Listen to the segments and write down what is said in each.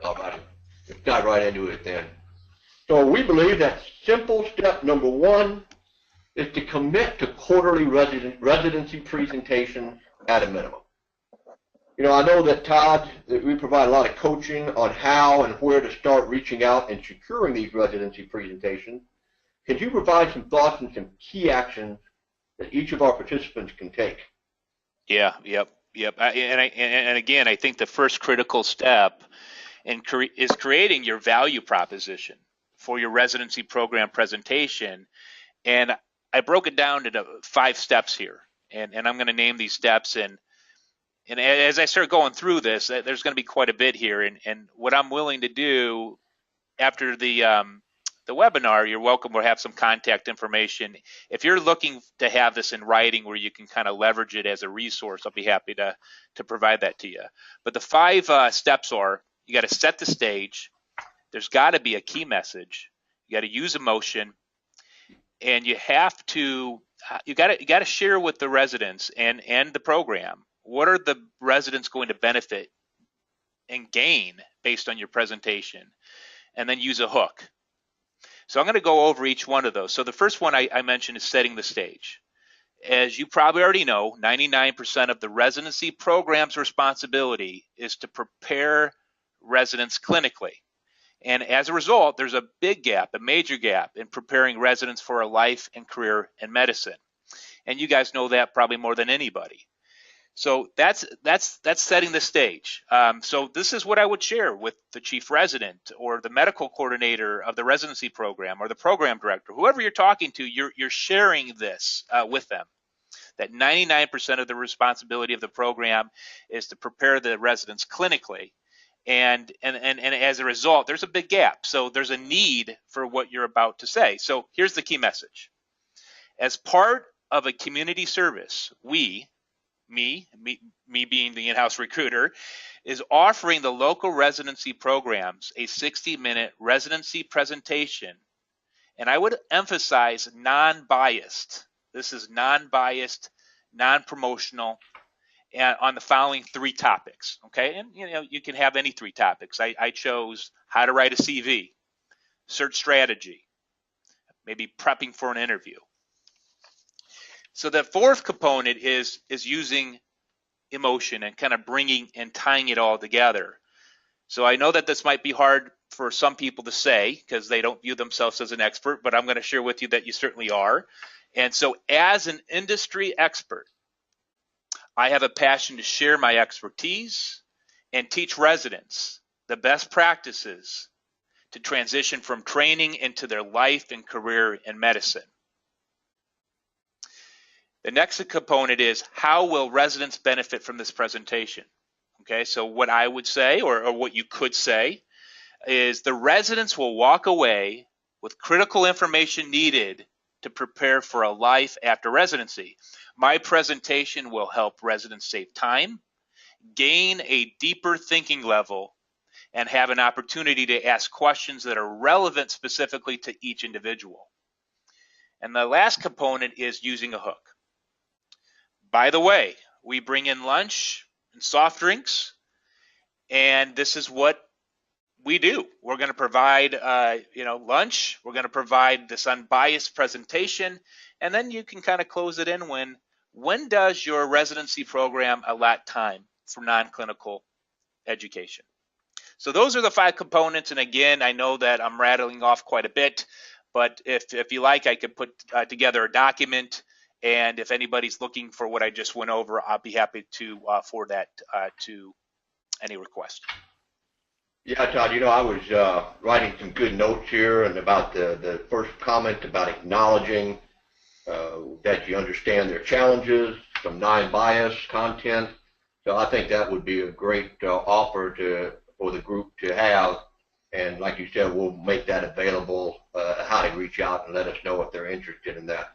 All right. Let's dive right into it then. So we believe that simple step number one is to commit to quarterly residency presentations at a minimum. I know that, Todd, that we provide a lot of coaching on how and where to start reaching out and securing these residency presentations. Could you provide some thoughts and some key actions that each of our participants can take? Yeah, yep. And again, I think the first critical step is creating your value proposition for your residency program presentation. And I broke it down into 5 steps here, and I'm going to name these steps. And as I start going through this, there's going to be quite a bit here. And what I'm willing to do after the webinar, you're welcome. We'll have some contact information. If you're looking to have this in writing where you can kind of leverage it as a resource, I'll be happy to provide that to you. But the 5 steps are: you got to set the stage. There's got to be a key message. You got to use emotion, and you got to share with the residents and the program. What are the residents going to benefit and gain based on your presentation? And then use a hook. So I'm going to go over each one of those. So the first one I mentioned is setting the stage. As you probably already know, 99% of the residency program's responsibility is to prepare residents clinically. And as a result, there's a big gap, a major gap in preparing residents for a life and career in medicine. And you guys know that probably more than anybody. So that's setting the stage. So this is what I would share with the chief resident or the medical coordinator of the residency program or the program director, whoever you're talking to. You're sharing this with them. That 99% of the responsibility of the program is to prepare the residents clinically, and as a result, there's a big gap. So there's a need for what you're about to say. So here's the key message: as part of a community service, me being the in-house recruiter, is offering the local residency programs a 60-minute residency presentation. And I would emphasize non-biased. This is non-biased, non-promotional, and on the following 3 topics. Okay, and you can have any 3 topics. I chose how to write a CV, search strategy, maybe prepping for an interview. So the 4th component is using emotion and kind of bringing and tying it all together. So I know that this might be hard for some people to say because they don't view themselves as an expert, but I'm going to share with you that you certainly are. And so as an industry expert, I have a passion to share my expertise and teach residents the best practices to transition from training into their life and career in medicine. The next component is how will residents benefit from this presentation? Okay, so what I would say, or what you could say, is the residents will walk away with critical information needed to prepare for a life after residency. My presentation will help residents save time, gain a deeper thinking level, and have an opportunity to ask questions that are relevant specifically to each individual. And the last component is using a hook. By the way, we bring in lunch and soft drinks, and this is what we do. We're going to provide, lunch. We're going to provide this unbiased presentation, and then you can kind of close it in when does your residency program allot time for non-clinical education? So those are the 5 components, and again, I know that I'm rattling off quite a bit, but if you like, I could put together a document. And if anybody's looking for what I just went over, I'll be happy to forward that to any request. Yeah, Todd, I was writing some good notes here and about the first comment about acknowledging that you understand their challenges, some non-bias content. So I think that would be a great offer for the group to have. And like you said, we'll make that available, how to reach out and let us know if they're interested in that.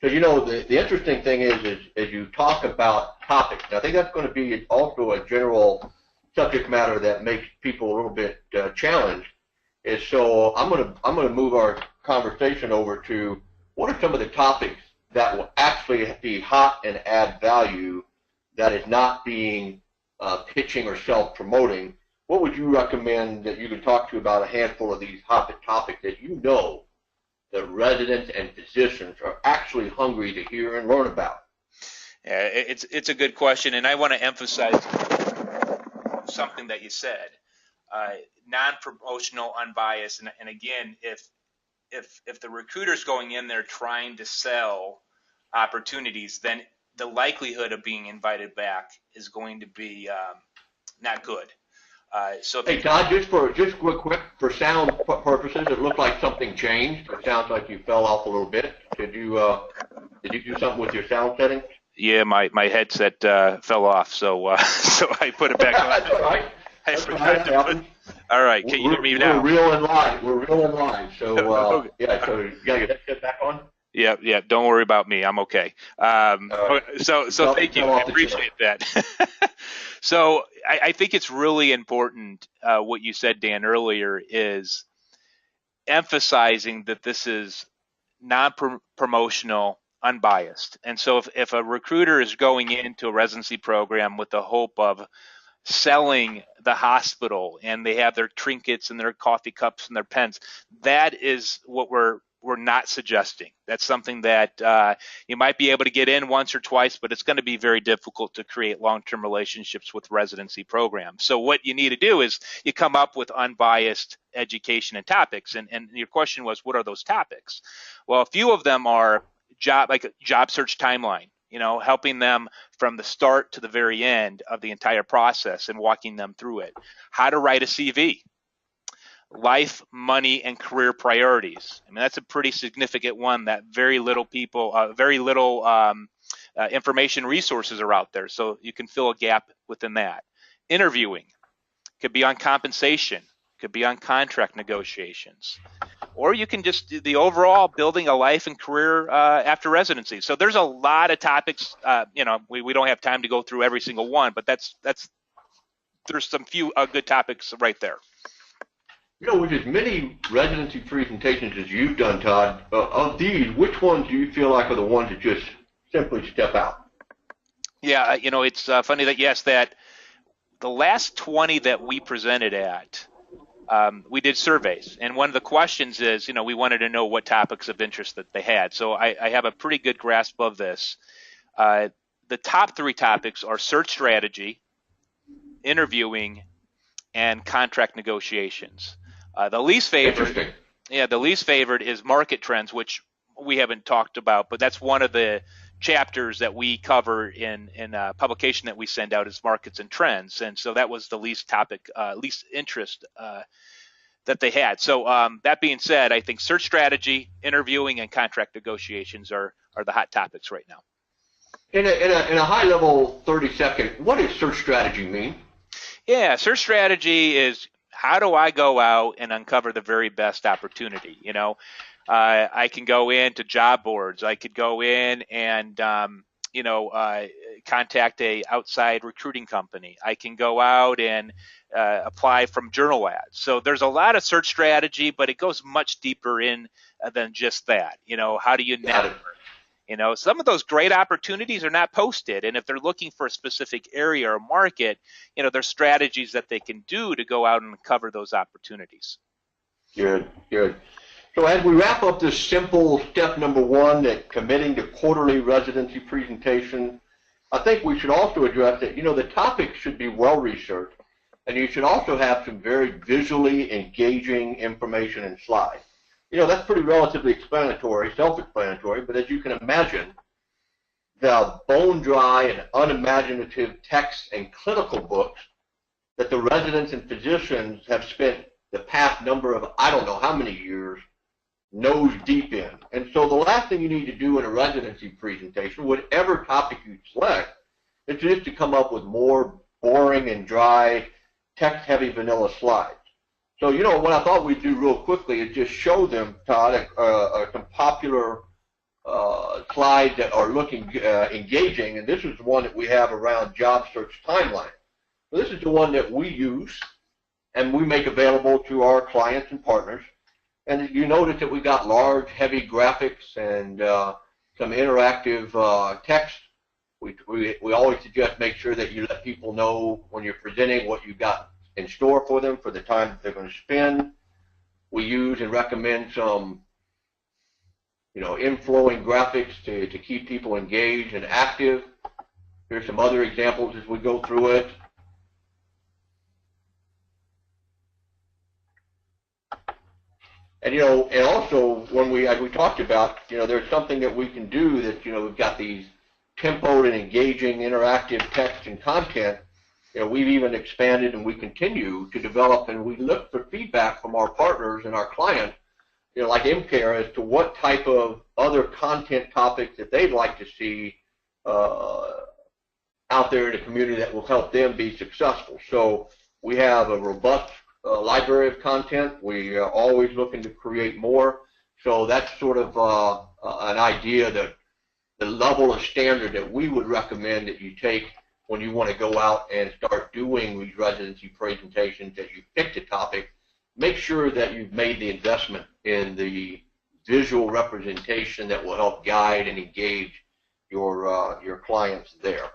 So, the interesting thing is as you talk about topics, and I think that's going to be also a general subject matter that makes people a little bit challenged, is so I'm going to move our conversation over to what are some of the topics that will actually be hot and add value that is not being pitching or self-promoting. what would you recommend that you could talk to about a handful of these hot topics that you know that residents and physicians are actually hungry to hear and learn about? Yeah, it's a good question, and I want to emphasize something that you said. Non-promotional, unbiased, and again, if the recruiter's going in there trying to sell opportunities, then the likelihood of being invited back is going to be not good. Hey Todd, just quick for sound purposes, it looked like something changed. It sounds like you fell off a little bit. Did you do something with your sound settings? Yeah, my headset fell off, so so I put it back on. That's all right. I forgot to put. All right, can you hear me now? We're real in line. We're real in line. So yeah, so you got your headset back on? Yeah. Don't worry about me. I'm okay. So thank you. I appreciate that. So I think it's really important what you said, Dan, earlier is emphasizing that this is non-promotional, unbiased. And so if a recruiter is going into a residency program with the hope of selling the hospital and they have their trinkets and their coffee cups and their pens, that is what we're not suggesting. That's something that you might be able to get in once or twice, but it's going to be very difficult to create long-term relationships with residency programs. So what you need to do is you come up with unbiased education and topics. And your question was, what are those topics? Well, a few of them are like a job search timeline, helping them from the start to the very end of the entire process and walking them through it. How to write a CV. Life, money, and career priorities. I mean, that's a pretty significant one that very little information resources are out there. So you can fill a gap within that. Interviewing could be on compensation, could be on contract negotiations, or you can just do the overall building a life and career after residency. So there's a lot of topics. We don't have time to go through every single one, but there's some few good topics right there. With as many residency presentations as you've done, Todd, of these, which ones do you feel like are the ones that just simply step out? Yeah, it's funny that you asked that. The last 20 that we presented at, we did surveys, and one of the questions is, we wanted to know what topics of interest that they had. So I have a pretty good grasp of this. The top 3 topics are search strategy, interviewing, and contract negotiations. The least favored is market trends, which we haven't talked about, but that's one of the chapters that we cover in a publication that we send out is markets and trends. And so that was the least interest that they had. So that being said, I think search strategy, interviewing, and contract negotiations are the hot topics right now. In a high level 30-second, what does search strategy mean? Yeah, search strategy is how do I go out and uncover the very best opportunity? I can go into job boards. I could go in and, contact a outside recruiting company. I can go out and apply from journal ads. So there's a lot of search strategy, but it goes much deeper in than just that. How do you network? Some of those great opportunities are not posted, and if they're looking for a specific area or market, there's strategies that they can do to go out and cover those opportunities. Good. So as we wrap up this simple step number 1, that committing to quarterly residency presentation, I think we should also address that, the topics should be well researched, and you should also have some very visually engaging information and slides. That's pretty relatively self-explanatory, but as you can imagine, the bone-dry and unimaginative texts and clinical books that the residents and physicians have spent the past number of, I don't know how many years, nose deep in. And so the last thing you need to do in a residency presentation, whatever topic you select, is just to come up with more boring and dry, text-heavy vanilla slides. So, what I thought we'd do real quickly is just show them, Todd, some popular slides that are looking engaging, and this is the one that we have around job search timeline. So this is the one that we use and we make available to our clients and partners. And you notice that we got large, heavy graphics and some interactive text. We always suggest make sure that you let people know when you're presenting what you've got in store for them for the time that they're going to spend. We use and recommend some, inflowing graphics to keep people engaged and active. Here's some other examples as we go through it. And, and also as we talked about, there's something that we can do that, we've got these tempoed and engaging interactive text and content. We've even expanded and we continue to develop, and we look for feedback from our partners and our clients, like MCARE, as to what type of other content topics that they'd like to see out there in the community that will help them be successful. So we have a robust library of content. We are always looking to create more. So that's sort of an idea that the level of standard that we would recommend that you take when you want to go out and start doing these residency presentations, that you pick the topic. Make sure that you've made the investment in the visual representation that will help guide and engage your clients there.